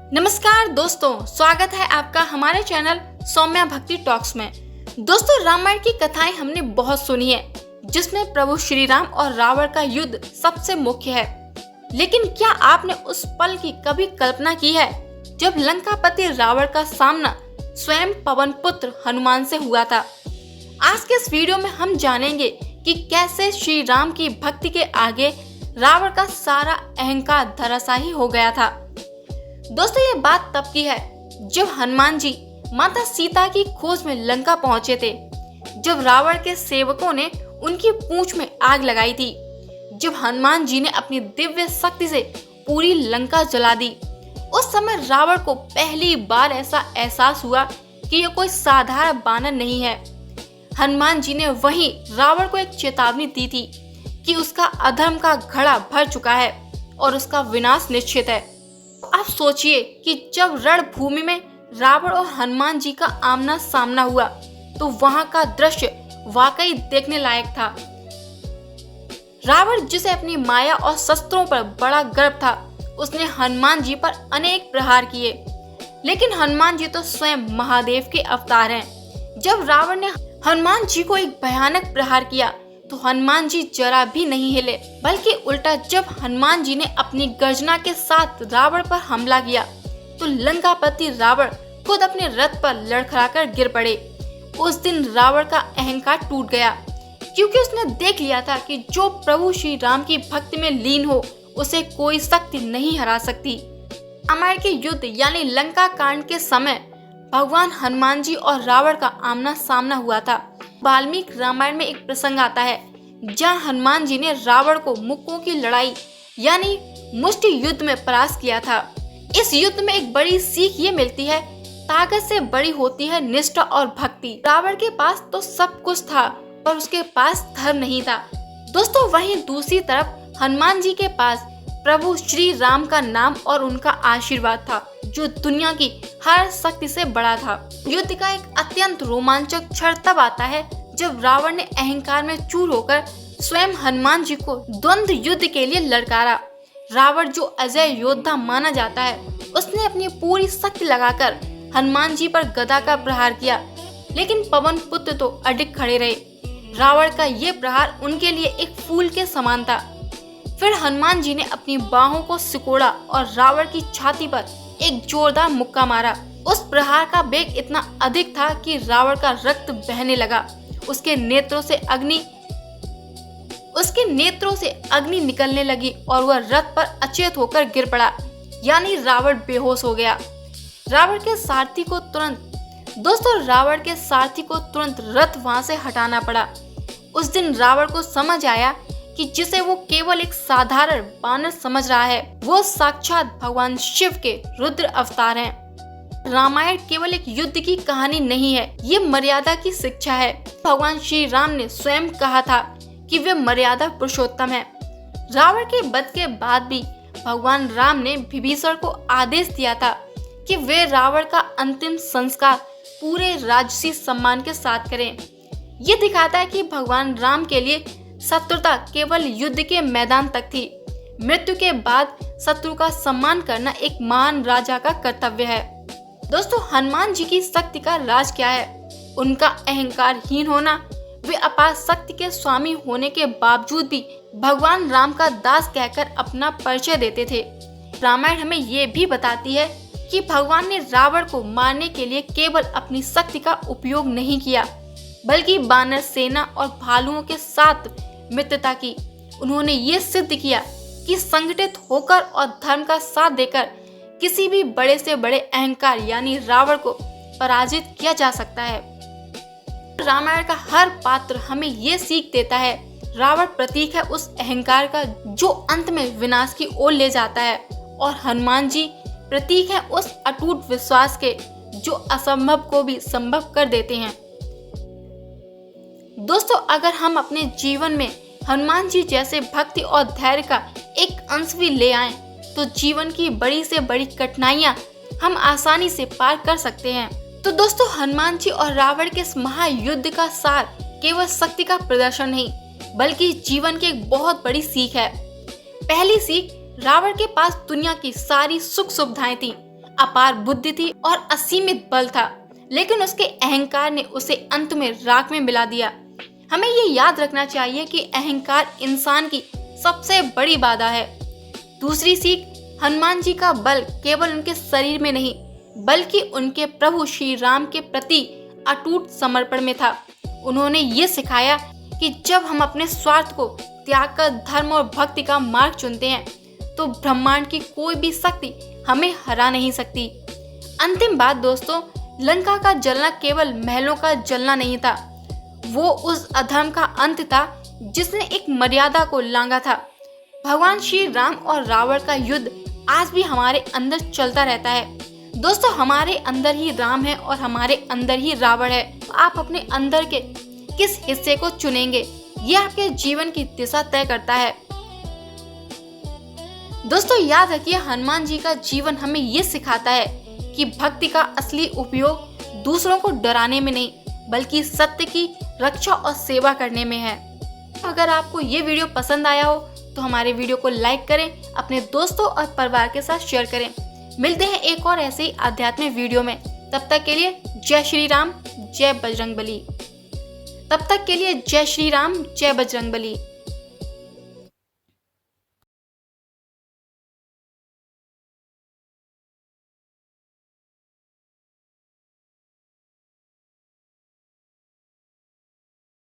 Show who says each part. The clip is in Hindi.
Speaker 1: नमस्कार दोस्तों, स्वागत है आपका हमारे चैनल सौम्या भक्ति टॉक्स में। दोस्तों, रामायण की कथाएं हमने बहुत सुनी है, जिसमें प्रभु श्री राम और रावण का युद्ध सबसे मुख्य है। लेकिन क्या आपने उस पल की कभी कल्पना की है जब लंकापति रावण का सामना स्वयं पवन पुत्र हनुमान से हुआ था? आज के इस वीडियो में हम जानेंगे कि कैसे श्री राम की भक्ति के आगे रावण का सारा अहंकार धराशायी हो गया था। दोस्तों, ये बात तब की है जब हनुमान जी माता सीता की खोज में लंका पहुंचे थे, जब रावण के सेवकों ने उनकी पूंछ में आग लगाई थी, जब हनुमान जी ने अपनी दिव्य शक्ति से पूरी लंका जला दी। उस समय रावण को पहली बार ऐसा एहसास हुआ कि यह कोई साधारण बानर नहीं है। हनुमान जी ने वहीं रावण को एक चेतावनी दी थी कि उसका अधर्म का घड़ा भर चुका है और उसका विनाश निश्चित है। आप सोचिए कि जब रणभूमि में रावण और हनुमान जी का आमना सामना हुआ तो वहां का दृश्य वाकई देखने लायक था। रावण, जिसे अपनी माया और शस्त्रों पर बड़ा गर्व था, उसने हनुमान जी पर अनेक प्रहार किए। लेकिन हनुमान जी तो स्वयं महादेव के अवतार हैं। जब रावण ने हनुमान जी को एक भयानक प्रहार किया तो हनुमान जी जरा भी नहीं हिले, बल्कि उल्टा जब हनुमान जी ने अपनी गर्जना के साथ रावण पर हमला किया तो लंकापति रावण खुद अपने रथ पर लड़खड़ाकर गिर पड़े। उस दिन रावण का अहंकार टूट गया, क्योंकि उसने देख लिया था कि जो प्रभु श्री राम की भक्ति में लीन हो उसे कोई शक्ति नहीं हरा सकती। रामायण के युद्ध यानी लंका कांड के समय भगवान हनुमान जी और रावण का आमना सामना हुआ था। वाल्मीकि रामायण में एक प्रसंग आता है जहां हनुमान जी ने रावण को मुक्कों की लड़ाई यानी मुष्टि युद्ध में परास्त किया था। इस युद्ध में एक बड़ी सीख ये मिलती है, ताकत से बड़ी होती है निष्ठा और भक्ति। रावण के पास तो सब कुछ था, पर उसके पास धर्म नहीं था। दोस्तों, वहीं दूसरी तरफ हनुमान जी के पास प्रभु श्री राम का नाम और उनका आशीर्वाद था, जो दुनिया की हर शक्ति से बड़ा था। युद्ध का एक अत्यंत रोमांचक क्षण तब आता है जब रावण ने अहंकार में चूर होकर स्वयं हनुमान जी को द्वंद्व युद्ध के लिए ललकारा। रावण, जो अजय योद्धा माना जाता है, उसने अपनी पूरी शक्ति लगाकर हनुमान जी पर गदा का प्रहार किया, लेकिन पवन पुत्र तो अडिग खड़े रहे। रावण का ये प्रहार उनके लिए एक फूल के समान था। फिर हनुमान जी ने अपनी बाहों को सिकोड़ा और रावण की छाती पर एक जोरदार मुक्का मारा। उस प्रहार का वेग इतना अधिक था कि रावण का रक्त बहने लगा। उसके नेत्रों से अग्नि निकलने लगी और वह रथ पर अचेत होकर गिर पड़ा, यानी रावण बेहोश हो गया। रावण के सारथी को तुरंत रथ वहां से हटाना पड़ा। उस दिन रावण को समझ आया कि जिसे वो केवल एक साधारण बानर समझ रहा है, वो साक्षात भगवान शिव के रुद्र अवतार हैं। रामायण केवल एक युद्ध की कहानी नहीं है, ये मर्यादा की शिक्षा है। भगवान श्री राम ने स्वयं कहा था कि वे मर्यादा पुरुषोत्तम हैं। रावण के वध के बाद भी भगवान राम ने विभीषण को आदेश दिया था कि वे रावण का अंतिम संस्कार पूरे राजसी सम्मान के साथ करें। ये दिखाता है कि भगवान राम के लिए शत्रुता केवल युद्ध के मैदान तक थी। मृत्यु के बाद शत्रु का सम्मान करना एक महान राजा का कर्तव्य है। दोस्तों, हनुमान जी की शक्ति का राज क्या है? उनका अहंकारहीन होना। वे अपार शक्ति के स्वामी होने के बावजूद भी भगवान राम का दास कहकर अपना परिचय देते थे। रामायण हमें ये भी बताती है कि भगवान ने रावण को मारने के लिए केवल अपनी शक्ति का उपयोग नहीं किया, बल्कि बानर सेना और भालुओं के साथ मित्रता की। उन्होंने ये सिद्ध किया कि संगठित होकर और धर्म का साथ देकर किसी भी बड़े से बड़े अहंकार यानी रावण को पराजित किया जा सकता है। रामायण का हर पात्र हमें ये सीख देता है। रावण प्रतीक है उस अहंकार का जो अंत में विनाश की ओर ले जाता है, और हनुमान जी प्रतीक है उस अटूट विश्वास के जो असंभव को भी संभव कर देते हैं। दोस्तों, अगर हम अपने जीवन में हनुमान जी जैसे भक्ति और धैर्य का एक अंश भी ले आएं, तो जीवन की बड़ी से बड़ी कठिनाइयां हम आसानी से पार कर सकते हैं। तो दोस्तों, हनुमान जी और रावण के इस महायुद्ध का सार केवल शक्ति का प्रदर्शन नहीं, बल्कि जीवन की एक बहुत बड़ी सीख है। पहली सीख, रावण के पास दुनिया की सारी सुख सुविधाएं थी। अपार बुद्धि थी और असीमित बल था, लेकिन उसके अहंकार ने उसे अंत में राख में मिला दिया। हमें ये याद रखना चाहिए कि अहंकार इंसान की सबसे बड़ी बाधा है। दूसरी सीख, हनुमान जी का बल केवल उनके शरीर में नहीं बल्कि उनके प्रभु श्री राम के प्रति अटूट समर्पण में था। उन्होंने ये सिखाया कि जब हम अपने स्वार्थ को त्याग कर धर्म और भक्ति का मार्ग चुनते हैं तो ब्रह्मांड की कोई भी शक्ति हमें हरा नहीं सकती। अंतिम बात दोस्तों, लंका का जलना केवल महलों का जलना नहीं था, वो उस अधर्म का अंत था जिसने एक मर्यादा को लांघा था। भगवान श्री राम और रावण का युद्ध आज भी हमारे अंदर चलता रहता है। दोस्तों, हमारे अंदर ही राम है और हमारे अंदर ही रावण है। आप अपने अंदर के किस हिस्से को चुनेंगे, ये आपके जीवन की दिशा तय करता है। दोस्तों, याद रखिए, हनुमान जी का जीवन हमें ये सिखाता है कि भक्ति का असली उपयोग दूसरों को डराने में नहीं बल्कि सत्य की रक्षा और सेवा करने में है। अगर आपको ये वीडियो पसंद आया हो तो हमारे वीडियो को लाइक करें, अपने दोस्तों और परिवार के साथ शेयर करें। मिलते हैं एक और ऐसे ही आध्यात्मिक वीडियो में। तब तक के लिए जय श्री राम, जय बजरंगबली। तब तक के लिए जय श्री राम, जय बजरंगबली।